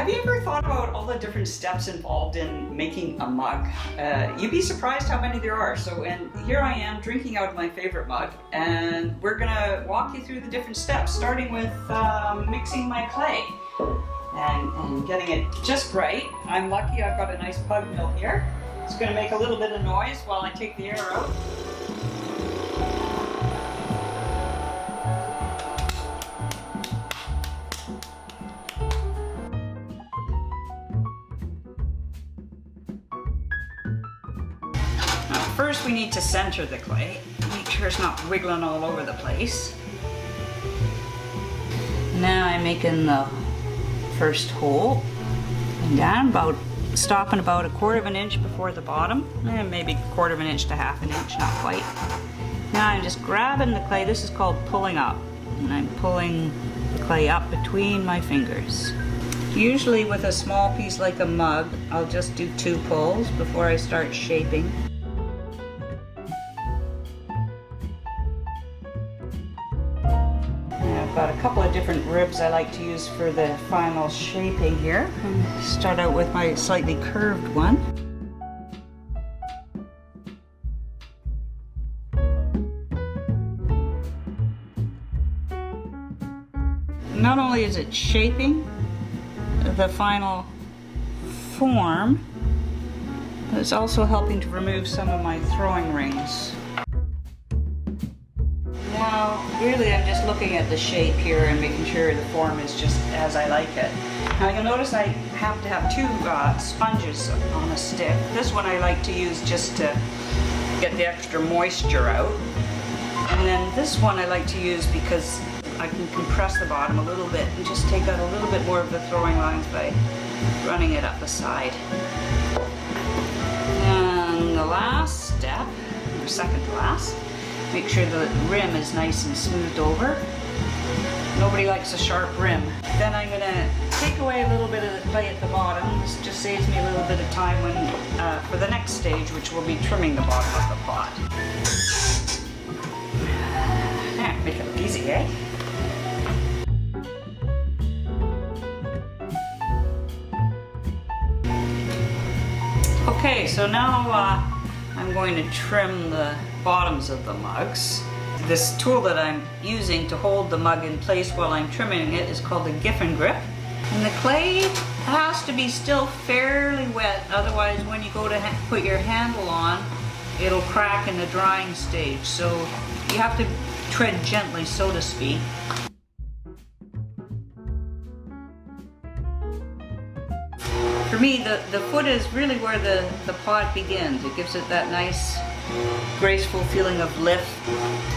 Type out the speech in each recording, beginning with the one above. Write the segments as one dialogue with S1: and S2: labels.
S1: Have you ever thought about all the different steps involved in making a mug? You'd be surprised how many there are. And here I am drinking out of my favorite mug, and we're gonna walk you through the different steps, starting with mixing my clay and getting it just right. I'm lucky I've got a nice pug mill here. It's gonna make a little bit of noise while I take the air out. First we need to center the clay, make sure it's not wiggling all over the place. Now I'm making the first hole and down, stopping about 1/4 of an inch before the bottom, and maybe 1/4 of an inch to 1/2 an inch, not quite. Now I'm just grabbing the clay, this is called pulling up, and I'm pulling the clay up between my fingers. Usually with a small piece like a mug, I'll just do 2 pulls before I start shaping. I've got a couple of different ribs I like to use for the final shaping here. Start out with my slightly curved one. Not only is it shaping the final form, but it's also helping to remove some of my throwing rings. Now, really I'm just looking at the shape here and making sure the form is just as I like it. Now you'll notice I have to have 2 sponges on a stick. This one I like to use just to get the extra moisture out. And then this one I like to use because I can compress the bottom a little bit and just take out a little bit more of the throwing lines by running it up the side. And the last step, or second to last, make sure the rim is nice and smoothed over. Nobody likes a sharp rim. Then I'm gonna take away a little bit of the clay at the bottom. This just saves me a little bit of time for the next stage, which will be trimming the bottom of the pot. Yeah, make it look easy, eh? Okay, so now I'm going to trim the bottoms of the mugs. This tool that I'm using to hold the mug in place while I'm trimming it is called a Giffen grip. And the clay has to be still fairly wet, otherwise when you go to put your handle on, it'll crack in the drying stage. So you have to tread gently, so to speak. For me, the foot is really where the pot begins. It gives it that nice, graceful feeling of lift.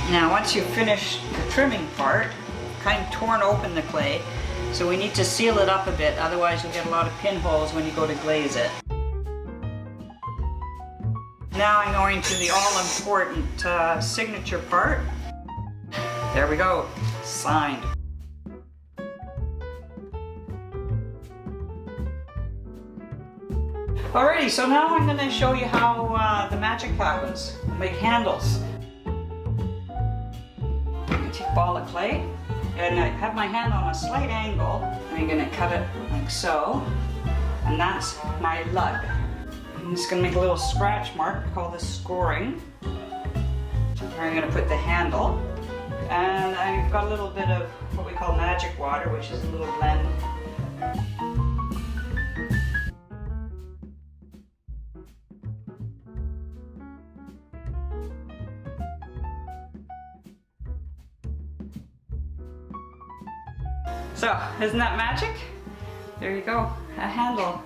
S1: Now, once you finish the trimming part, kind of torn open the clay, so we need to seal it up a bit, otherwise you'll get a lot of pinholes when you go to glaze it. Now I'm going to the all-important signature part. There we go, signed. Alrighty, so now I'm going to show you how the magic happens. Make handles. I take a ball of clay, and I have my hand on a slight angle. I'm going to cut it like so, and that's my lug. I'm just going to make a little scratch mark, we call this scoring. Where I'm going to put the handle, and I've got a little bit of what we call magic water, which is a little blend. So, isn't that magic? There you go, a handle.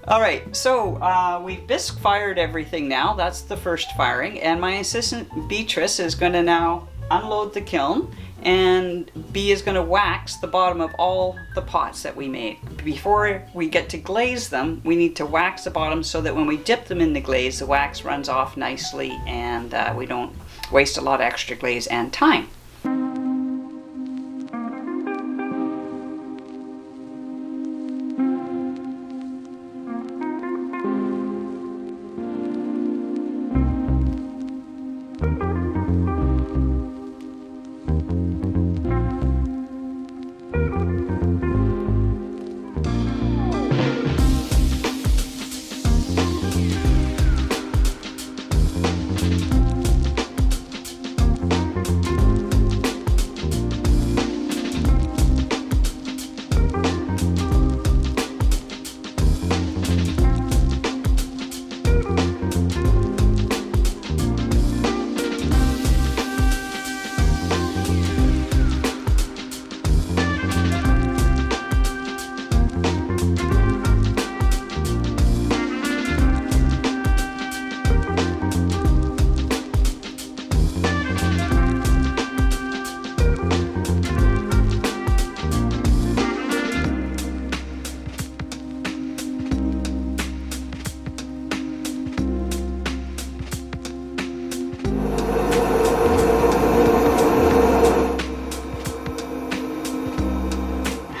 S1: Alright, so we've bisque fired everything now. That's the first firing, and my assistant Beatrice is going to now unload the kiln and B is going to wax the bottom of all the pots that we make. Before we get to glaze them, we need to wax the bottom so that when we dip them in the glaze, the wax runs off nicely and we don't waste a lot of extra glaze and time.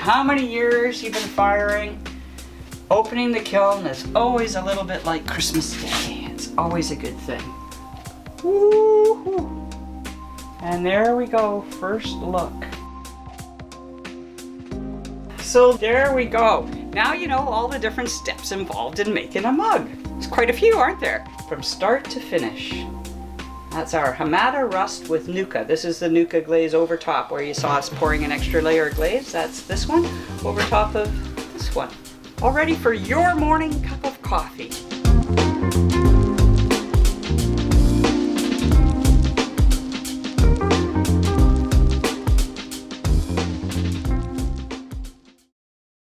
S1: How many years you've been firing? Opening the kiln is always a little bit like Christmas Day. It's always a good thing. Woo-hoo. And there we go, first look. So there we go. Now you know all the different steps involved in making a mug. There's quite a few, aren't there? From start to finish. That's our Hamada Rust with Nuka. This is the Nuka glaze over top where you saw us pouring an extra layer of glaze. That's this one over top of this one. All ready for your morning cup of coffee.